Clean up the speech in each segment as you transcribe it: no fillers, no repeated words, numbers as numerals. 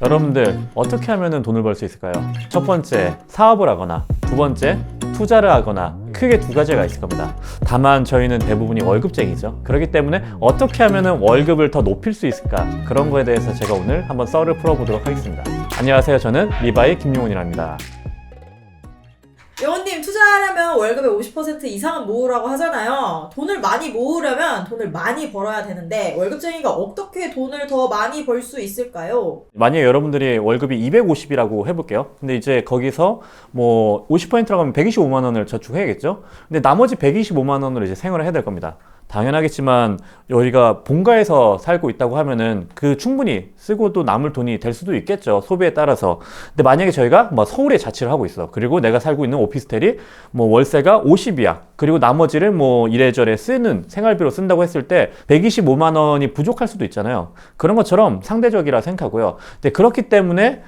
여러분들 어떻게 하면 돈을 벌 수 있을까요? 첫 번째, 사업을 하거나 두 번째, 투자를 하거나 크게 두 가지가 있을 겁니다. 다만 저희는 대부분이 월급쟁이죠. 그렇기 때문에 어떻게 하면 월급을 더 높일 수 있을까? 그런 거에 대해서 제가 오늘 한번 썰을 풀어보도록 하겠습니다. 안녕하세요. 저는 리바이 김용훈이랍니다. 영원님, 투자하려면 월급의 50% 이상은 모으라고 하잖아요. 돈을 많이 모으려면 돈을 많이 벌어야 되는데 월급쟁이가 어떻게 돈을 더 많이 벌 수 있을까요? 만약에 여러분들이 월급이 250이라고 해볼게요. 근데 이제 거기서 뭐 50%라고 하면 125만 원을 저축해야겠죠? 근데 나머지 125만 원으로 이제 생활을 해야 될 겁니다. 당연하겠지만 우리가 본가에서 살고 있다고 하면은 그 충분히 쓰고도 남을 돈이 될 수도 있겠죠. 소비에 따라서. 근데 만약에 저희가 뭐 서울에 자취를 하고 있어. 그리고 내가 살고 있는 오피스텔이 뭐 월세가 50이야. 그리고 나머지를 뭐 이래저래 쓰는 생활비로 쓴다고 했을 때 125만 원이 부족할 수도 있잖아요. 그런 것처럼 상대적이라 생각하고요. 근데 그렇기 때문에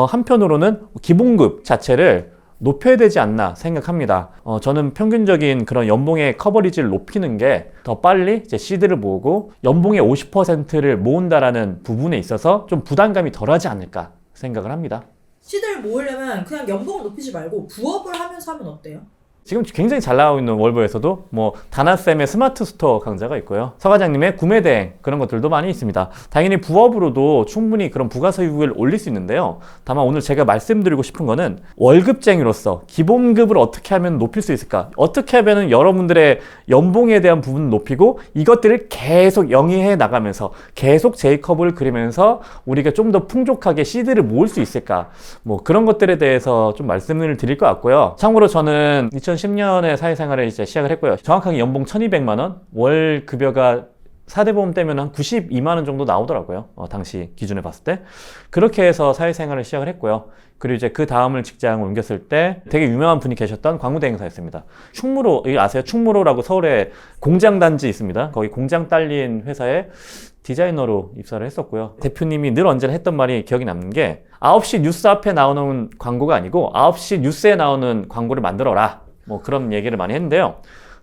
한편으로는 기본급 자체를 높여야 되지 않나 생각합니다. 저는 평균적인 그런 연봉의 커버리지를 높이는 게 더 빨리 이제 시드를 모으고 연봉의 50%를 모은다라는 부분에 있어서 좀 부담감이 덜하지 않을까 생각을 합니다. 시드를 모으려면 그냥 연봉을 높이지 말고 부업을 하면서 하면 어때요? 지금 굉장히 잘 나가고 있는 월보에서도 뭐 다나쌤의 스마트 스토어 강좌가 있고요. 서 과장님의 구매 대행 그런 것들도 많이 있습니다. 당연히 부업으로도 충분히 그런 부가수익을 올릴 수 있는데요. 다만 오늘 제가 말씀드리고 싶은 거는 월급쟁이로서 기본급을 어떻게 하면 높일 수 있을까? 어떻게 하면 여러분들의 연봉에 대한 부분을 높이고 이것들을 계속 영위해 나가면서 계속 J커브를 그리면서 우리가 좀 더 풍족하게 시드를 모을 수 있을까? 뭐 그런 것들에 대해서 좀 말씀을 드릴 것 같고요. 참고로 저는 2010년에 사회생활을 이제 시작을 했고요. 정확하게 연봉 1200만 원, 월 급여가 4대 보험 떼면 한 92만 원 정도 나오더라고요. 당시 기준에 봤을 때. 그렇게 해서 사회생활을 시작을 했고요. 그리고 이제 그 다음을 직장을 옮겼을 때 되게 유명한 분이 계셨던 광무대행사였습니다. 충무로, 이거 아세요? 충무로라고 서울에 공장단지 있습니다. 거기 공장 딸린 회사에 디자이너로 입사를 했었고요. 대표님이 늘 언제나 했던 말이 기억이 남는 게 9시 뉴스 앞에 나오는 광고가 아니고 9시 뉴스에 나오는 광고를 만들어라. 뭐 그런 얘기를 많이 했는데요.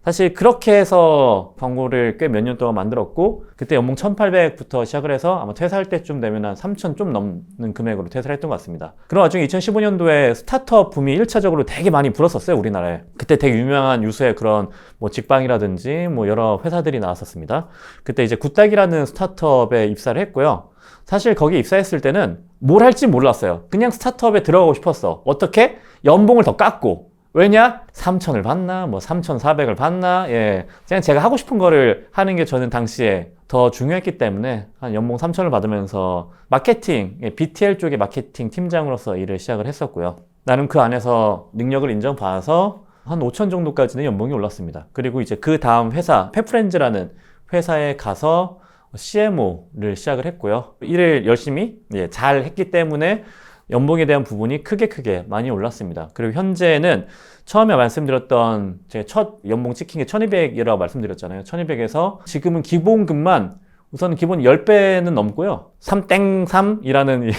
사실 그렇게 해서 광고를 꽤 몇 년 동안 만들었고 그때 연봉 1800부터 시작을 해서 아마 퇴사할 때쯤 되면 한 3000 좀 넘는 금액으로 퇴사를 했던 것 같습니다. 그런 와중에 2015년도에 스타트업 붐이 1차적으로 되게 많이 불었었어요, 우리나라에. 그때 되게 유명한 유수의 그런 뭐 직방이라든지 뭐 여러 회사들이 나왔었습니다. 그때 이제 굿닥이라는 스타트업에 입사를 했고요. 사실 거기에 입사했을 때는 뭘 할지 몰랐어요. 그냥 스타트업에 들어가고 싶었어. 어떻게? 연봉을 더 깎고. 왜냐? 3,000을 받나? 뭐 3,400을 받나? 예. 그냥 제가 하고 싶은 거를 하는 게 저는 당시에 더 중요했기 때문에 한 연봉 3,000을 받으면서 마케팅, BTL 쪽의 마케팅 팀장으로서 일을 시작을 했었고요. 나는 그 안에서 능력을 인정받아서 한 5,000 정도까지는 연봉이 올랐습니다. 그리고 이제 그 다음 회사, 페프렌즈라는 회사에 가서 CMO를 시작을 했고요. 일을 열심히 잘 했기 때문에 연봉에 대한 부분이 크게 많이 올랐습니다. 그리고 현재는 처음에 말씀드렸던 제 첫 연봉 찍힌 게 1200이라고 말씀드렸잖아요. 1200에서 지금은 기본급만 우선 기본 10배는 넘고요. 3땡3이라는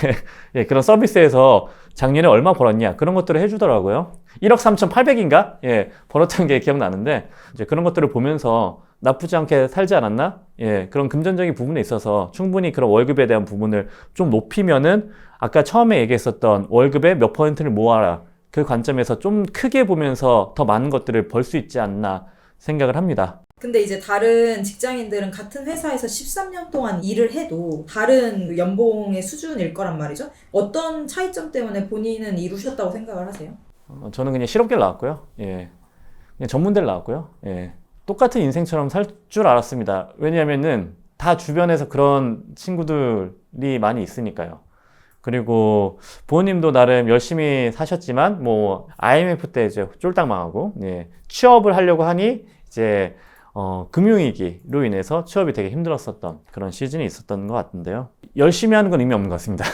그런 서비스에서 작년에 얼마 벌었냐 그런 것들을 해주더라고요. 1억 3,800인가? 벌었던 게 기억나는데 이제 그런 것들을 보면서 나쁘지 않게 살지 않았나? 그런 금전적인 부분에 있어서 충분히 그런 월급에 대한 부분을 좀 높이면은 아까 처음에 얘기했었던 월급의 몇 퍼센트를 모아라. 그 관점에서 좀 크게 보면서 더 많은 것들을 벌 수 있지 않나 생각을 합니다. 근데 이제 다른 직장인들은 같은 회사에서 13년 동안 일을 해도 다른 연봉의 수준일 거란 말이죠. 어떤 차이점 때문에 본인은 이루셨다고 생각을 하세요? 저는 그냥 실업계를 나왔고요. 그냥 전문대를 나왔고요. 똑같은 인생처럼 살 줄 알았습니다. 왜냐면은 다 주변에서 그런 친구들이 많이 있으니까요. 그리고 부모님도 나름 열심히 사셨지만 뭐 IMF 때 이제 쫄딱 망하고 취업을 하려고 하니 이제 금융위기로 인해서 취업이 되게 힘들었었던 그런 시즌이 있었던 것 같은데요. 열심히 하는 건 의미 없는 것 같습니다.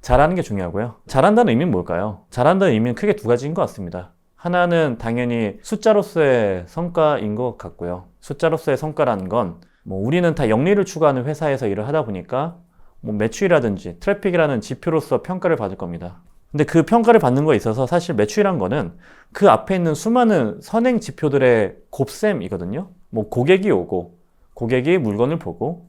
잘하는 게 중요하고요. 잘한다는 의미는 뭘까요? 잘한다는 의미는 크게 두 가지인 것 같습니다. 하나는 당연히 숫자로서의 성과인 것 같고요. 숫자로서의 성과라는 건 뭐 우리는 다 영리를 추구하는 회사에서 일을 하다 보니까 뭐 매출이라든지 트래픽이라는 지표로서 평가를 받을 겁니다. 근데 그 평가를 받는 거에 있어서 사실 매출이란 거는 그 앞에 있는 수많은 선행 지표들의 곱셈이거든요. 뭐 고객이 오고 고객이 물건을 보고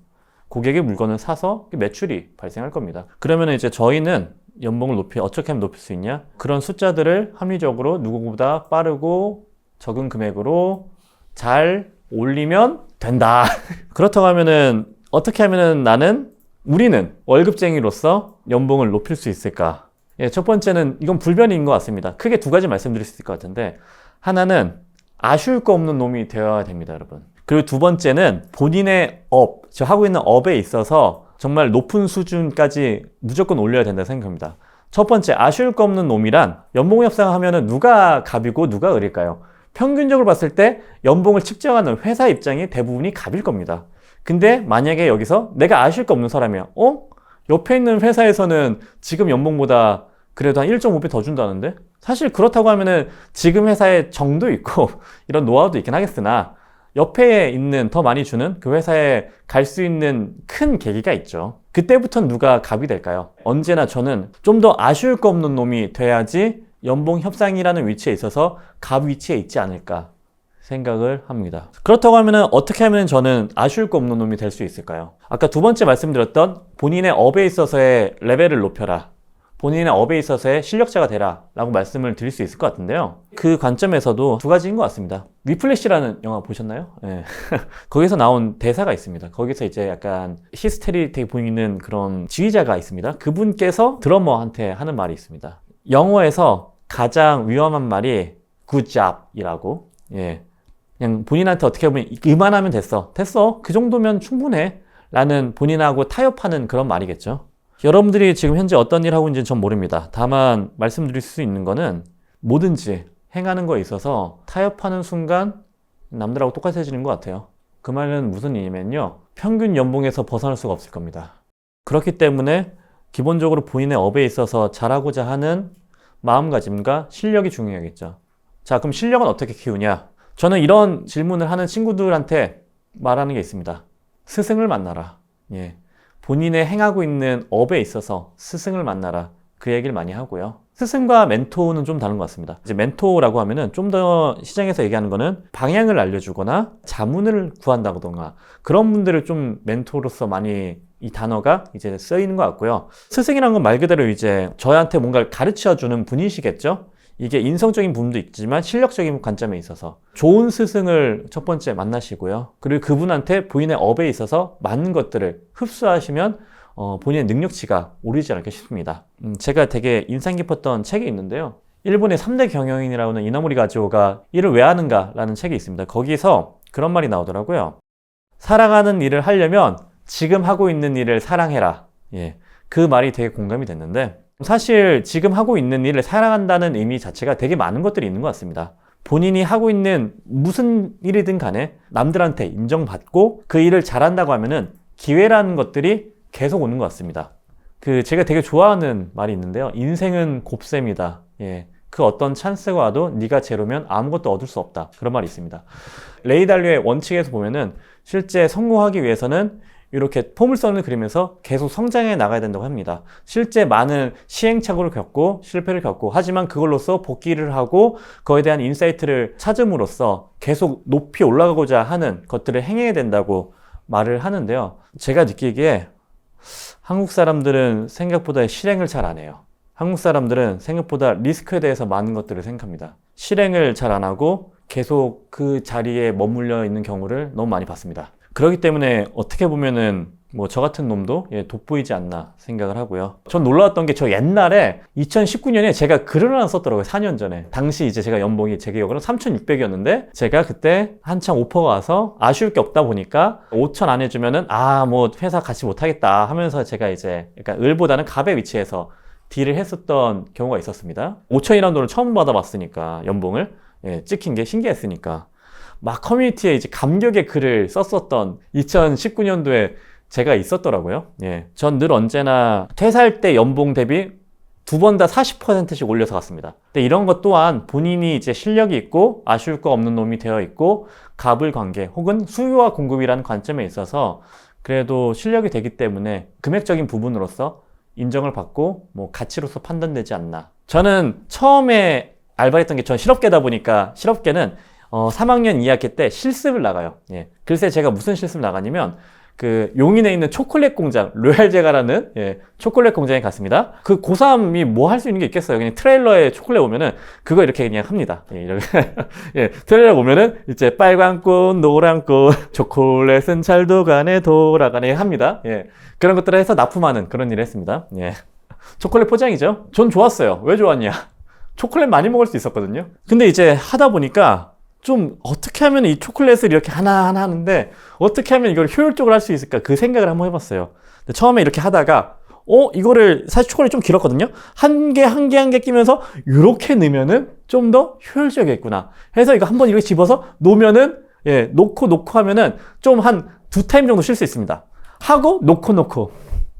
고객의 물건을 사서 매출이 발생할 겁니다. 그러면 이제 저희는 연봉을 어떻게 하면 높일 수 있냐? 그런 숫자들을 합리적으로 누구보다 빠르고 적은 금액으로 잘 올리면 된다. 그렇다고 하면은 어떻게 하면은 우리는 월급쟁이로서 연봉을 높일 수 있을까? 예, 첫 번째는 이건 불변인 것 같습니다. 크게 두 가지 말씀드릴 수 있을 것 같은데, 하나는 아쉬울 거 없는 놈이 되어야 됩니다, 여러분. 그리고 두 번째는 본인의 저 하고 있는 업에 있어서 정말 높은 수준까지 무조건 올려야 된다고 생각합니다. 첫 번째, 아쉬울 거 없는 놈이란 연봉 협상하면은 누가 갑이고 누가 을일까요? 평균적으로 봤을 때 연봉을 측정하는 회사 입장이 대부분이 갑일 겁니다. 근데 만약에 여기서 내가 아쉬울 거 없는 사람이야. 옆에 있는 회사에서는 지금 연봉보다 그래도 한 1.5배 더 준다는데? 사실 그렇다고 하면은 지금 회사에 정도 있고 이런 노하우도 있긴 하겠으나 옆에 있는 더 많이 주는 그 회사에 갈 수 있는 큰 계기가 있죠. 그때부터는 누가 갑이 될까요? 언제나 저는 좀 더 아쉬울 거 없는 놈이 돼야지 연봉 협상이라는 위치에 있어서 갑 위치에 있지 않을까 생각을 합니다. 그렇다고 하면은 어떻게 하면 저는 아쉬울 거 없는 놈이 될 수 있을까요? 아까 두 번째 말씀드렸던 본인의 업에 있어서의 레벨을 높여라. 본인의 업에 있어서의 실력자가 되라 라고 말씀을 드릴 수 있을 것 같은데요. 그 관점에서도 두 가지인 것 같습니다. 위플래시라는 영화 보셨나요? 네. 거기서 나온 대사가 있습니다. 거기서 이제 약간 히스테리틱 보이는 그런 지휘자가 있습니다. 그분께서 드러머한테 하는 말이 있습니다. 영어에서 가장 위험한 말이 good job이라고. 예. 그냥 본인한테 어떻게 보면 이만하면 됐어. 그 정도면 충분해. 라는 본인하고 타협하는 그런 말이겠죠. 여러분들이 지금 현재 어떤 일 하고 있는지는 전 모릅니다. 다만 말씀드릴 수 있는 거는 뭐든지 행하는 거에 있어서 타협하는 순간 남들하고 똑같아지는 것 같아요. 그 말은 무슨 의미냐면요. 평균 연봉에서 벗어날 수가 없을 겁니다. 그렇기 때문에 기본적으로 본인의 업에 있어서 잘하고자 하는 마음가짐과 실력이 중요하겠죠. 자, 그럼 실력은 어떻게 키우냐? 저는 이런 질문을 하는 친구들한테 말하는 게 있습니다. 스승을 만나라. 예. 본인의 행하고 있는 업에 있어서 스승을 만나라. 그 얘기를 많이 하고요. 스승과 멘토는 좀 다른 것 같습니다. 이제 멘토라고 하면은 좀 더 시장에서 얘기하는 거는 방향을 알려주거나 자문을 구한다던가 그런 분들을 좀 멘토로서 많이 이 단어가 이제 쓰이는 것 같고요. 스승이라는 건 말 그대로 이제 저한테 뭔가를 가르쳐 주는 분이시겠죠? 이게 인성적인 부분도 있지만 실력적인 관점에 있어서 좋은 스승을 첫 번째 만나시고요. 그리고 그분한테 본인의 업에 있어서 맞는 것들을 흡수하시면 본인의 능력치가 오르지 않을까 싶습니다. 제가 되게 인상 깊었던 책이 있는데요. 일본의 3대 경영인이라고 하는 이나모리 가즈오가 일을 왜 하는가 라는 책이 있습니다. 거기서 그런 말이 나오더라고요. 사랑하는 일을 하려면 지금 하고 있는 일을 사랑해라. 예, 그 말이 되게 공감이 됐는데 사실 지금 하고 있는 일을 사랑한다는 의미 자체가 되게 많은 것들이 있는 것 같습니다. 본인이 하고 있는 무슨 일이든 간에 남들한테 인정받고 그 일을 잘한다고 하면은 기회라는 것들이 계속 오는 것 같습니다. 제가 되게 좋아하는 말이 있는데요. 인생은 곱셈이다. 예. 그 어떤 찬스가 와도 네가 제로면 아무것도 얻을 수 없다. 그런 말이 있습니다. 레이 달리오의 원칙에서 보면은 실제 성공하기 위해서는 이렇게 포물선을 그리면서 계속 성장해 나가야 된다고 합니다. 실제 많은 시행착오를 겪고 실패를 겪고 하지만 그걸로써 복귀를 하고 그거에 대한 인사이트를 찾음으로써 계속 높이 올라가고자 하는 것들을 행해야 된다고 말을 하는데요. 제가 느끼기에 한국 사람들은 생각보다 실행을 잘 안 해요. 한국 사람들은 생각보다 리스크에 대해서 많은 것들을 생각합니다. 실행을 잘 안 하고 계속 그 자리에 머물러 있는 경우를 너무 많이 봤습니다. 그렇기 때문에 어떻게 보면은 저 같은 놈도 돋보이지 않나 생각을 하고요. 전 놀라웠던 게 저 옛날에 2019년에 제가 글을 하나 썼더라고요. 4년 전에. 당시 이제 제가 연봉이 제 기억으로는 3,600이었는데 제가 그때 한창 오퍼가 와서 아쉬울 게 없다 보니까 5,000 안 해주면은 회사 같이 못하겠다 하면서 제가 이제 약간 을보다는 갑의 위치에서 딜을 했었던 경우가 있었습니다. 5,000이라는 돈을 처음 받아봤으니까 연봉을 찍힌 게 신기했으니까 막 커뮤니티에 이제 감격의 글을 썼었던 2019년도에 제가 있었더라고요. 예. 전 늘 언제나 퇴사할 때 연봉 대비 두 번 다 40%씩 올려서 갔습니다. 근데 이런 것 또한 본인이 이제 실력이 있고 아쉬울 거 없는 놈이 되어 있고 갑을 관계 혹은 수요와 공급이라는 관점에 있어서 그래도 실력이 되기 때문에 금액적인 부분으로서 인정을 받고 가치로서 판단되지 않나. 저는 처음에 알바를 했던 게 전 실업계다 보니까 실업계는 3학년 2학기 때 실습을 나가요. 예. 글쎄 제가 무슨 실습을 나가냐면 그 용인에 있는 초콜릿 공장 로얄제가라는 초콜릿 공장에 갔습니다. 그 고3이 뭐 할 수 있는 게 있겠어요. 그냥 트레일러에 초콜릿 오면은 그거 이렇게 그냥 합니다. 이렇게 트레일러 보면은 이제 빨간 꽃 노란 꽃 초콜릿은 잘도 가네 돌아가네 합니다. 그런 것들을 해서 납품하는 그런 일을 했습니다. 초콜릿 포장이죠. 전 좋았어요. 왜 좋았냐? 초콜릿 많이 먹을 수 있었거든요. 근데 이제 하다 보니까 좀 어떻게 하면 이 초콜릿을 이렇게 하나하나 하는데 어떻게 하면 이걸 효율적으로 할 수 있을까 그 생각을 한번 해봤어요. 근데 처음에 이렇게 하다가 이거를 사실 초콜릿이 좀 길었거든요. 한 개 끼면서 이렇게 넣으면은 좀 더 효율적이겠구나 해서 이거 한번 이렇게 집어서 놓으면은 놓고 하면은 좀 한 2타임 정도 쉴 수 있습니다. 하고 놓고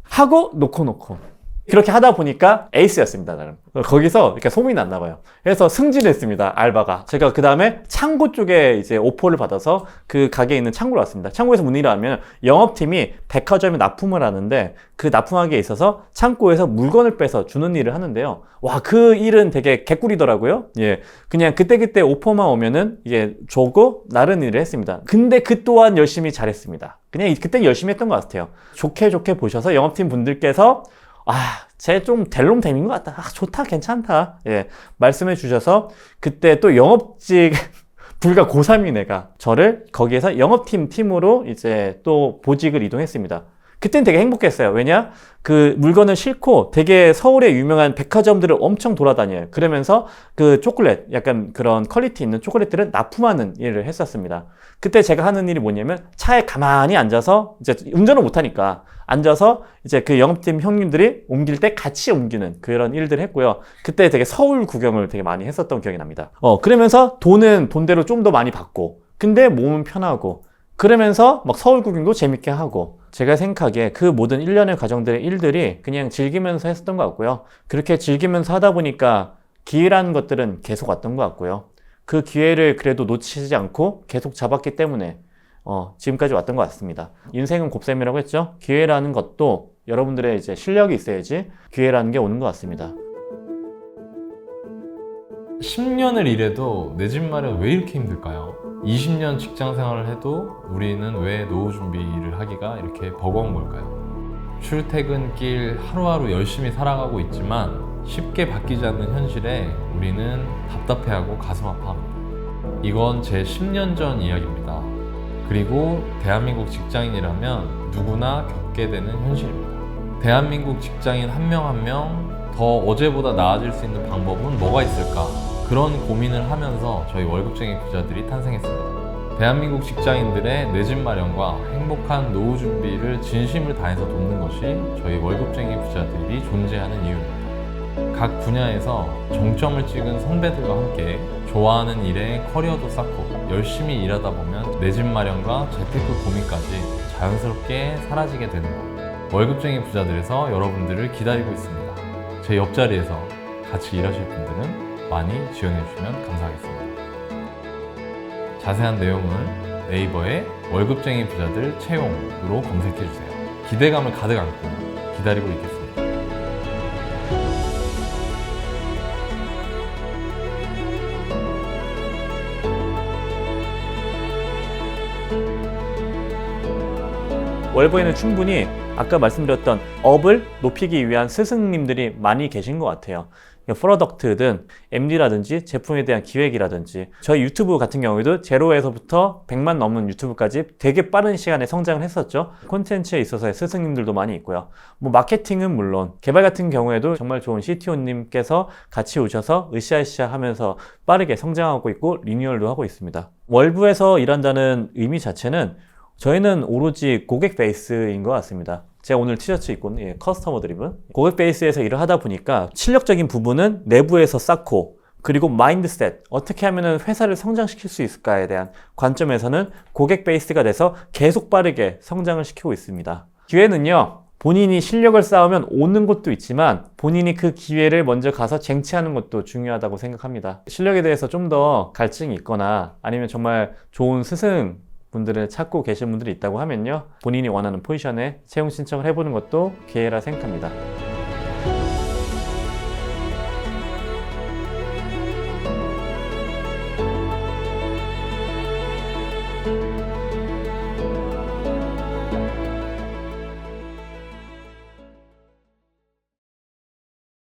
하고 놓고 그렇게 하다 보니까 에이스였습니다, 나름. 거기서 이렇게 소문이 났나 봐요. 그래서 승진했습니다, 알바가. 제가 그 다음에 창고 쪽에 이제 오퍼를 받아서 그 가게에 있는 창고로 왔습니다. 창고에서 문의를 하면 영업팀이 백화점에 납품을 하는데 그 납품하기에 있어서 창고에서 물건을 빼서 주는 일을 하는데요. 와, 그 일은 되게 개꿀이더라고요. 그냥 그때그때 오퍼만 오면은 조고 나른 일을 했습니다. 근데 그 또한 열심히 잘했습니다. 그냥 그때 열심히 했던 것 같아요. 좋게 보셔서 영업팀 분들께서 쟤 좀 델롱댐인 것 같다. 좋다, 괜찮다. 말씀해 주셔서 그때 또 영업직 불과 고3인 애가 저를 거기에서 팀으로 이제 또 보직을 이동했습니다. 그땐 되게 행복했어요. 왜냐? 그 물건을 싣고 되게 서울의 유명한 백화점들을 엄청 돌아다녀요. 그러면서 그 초콜릿, 약간 그런 퀄리티 있는 초콜릿들을 납품하는 일을 했었습니다. 그때 제가 하는 일이 뭐냐면 차에 가만히 앉아서 이제 운전을 못하니까 앉아서 이제 그 영업팀 형님들이 옮길 때 같이 옮기는 그런 일들을 했고요. 그때 되게 서울 구경을 되게 많이 했었던 기억이 납니다. 그러면서 돈은 돈대로 좀 더 많이 받고 근데 몸은 편하고 그러면서 막 서울 구경도 재밌게 하고 제가 생각하기에 그 모든 일련의 과정들의 일들이 그냥 즐기면서 했었던 것 같고요. 그렇게 즐기면서 하다 보니까 기회라는 것들은 계속 왔던 것 같고요. 그 기회를 그래도 놓치지 않고 계속 잡았기 때문에 지금까지 왔던 것 같습니다. 인생은 곱셈이라고 했죠. 기회라는 것도 여러분들의 이제 실력이 있어야지 기회라는 게 오는 것 같습니다. 10년을 일해도 내 집 마련 왜 이렇게 힘들까요? 20년 직장 생활을 해도 우리는 왜 노후 준비를 하기가 이렇게 버거운 걸까요? 출퇴근길 하루하루 열심히 살아가고 있지만 쉽게 바뀌지 않는 현실에 우리는 답답해하고 가슴 아파합니다. 이건 제 10년 전 이야기입니다. 그리고 대한민국 직장인이라면 누구나 겪게 되는 현실입니다. 대한민국 직장인 한 명 한 명 더 어제보다 나아질 수 있는 방법은 뭐가 있을까? 그런 고민을 하면서 저희 월급쟁이 부자들이 탄생했습니다. 대한민국 직장인들의 내 집 마련과 행복한 노후 준비를 진심을 다해서 돕는 것이 저희 월급쟁이 부자들이 존재하는 이유입니다. 각 분야에서 정점을 찍은 선배들과 함께 좋아하는 일에 커리어도 쌓고 열심히 일하다 보면 내 집 마련과 재테크 고민까지 자연스럽게 사라지게 되는 것. 월급쟁이 부자들에서 여러분들을 기다리고 있습니다. 제 옆자리에서 같이 일하실 분들은 많이 지원해 주시면 감사하겠습니다. 자세한 내용은 네이버에 월급쟁이 부자들 채용으로 검색해 주세요. 기대감을 가득 안고 기다리고 있겠습니다. 월보에는 충분히 아까 말씀드렸던 업을 높이기 위한 스승님들이 많이 계신 것 같아요. 프로덕트든 MD라든지 제품에 대한 기획이라든지 저희 유튜브 같은 경우에도 제로에서부터 100만 넘는 유튜브까지 되게 빠른 시간에 성장을 했었죠. 콘텐츠에 있어서의 스승님들도 많이 있고요. 마케팅은 물론 개발 같은 경우에도 정말 좋은 CTO님께서 같이 오셔서 으쌰으쌰 하면서 빠르게 성장하고 있고 리뉴얼도 하고 있습니다. 월부에서 일한다는 의미 자체는 저희는 오로지 고객 베이스인 것 같습니다. 제가 오늘 티셔츠 입고 있는 커스터머 드리븐 고객 베이스에서 일을 하다 보니까 실력적인 부분은 내부에서 쌓고 그리고 마인드셋 어떻게 하면 회사를 성장시킬 수 있을까에 대한 관점에서는 고객 베이스가 돼서 계속 빠르게 성장을 시키고 있습니다. 기회는요 본인이 실력을 쌓으면 오는 것도 있지만 본인이 그 기회를 먼저 가서 쟁취하는 것도 중요하다고 생각합니다. 실력에 대해서 좀 더 갈증이 있거나 아니면 정말 좋은 스승 분들을 찾고 계신 분들이 있다고 하면요 본인이 원하는 포지션에 채용 신청을 해보는 것도 기회라 생각합니다.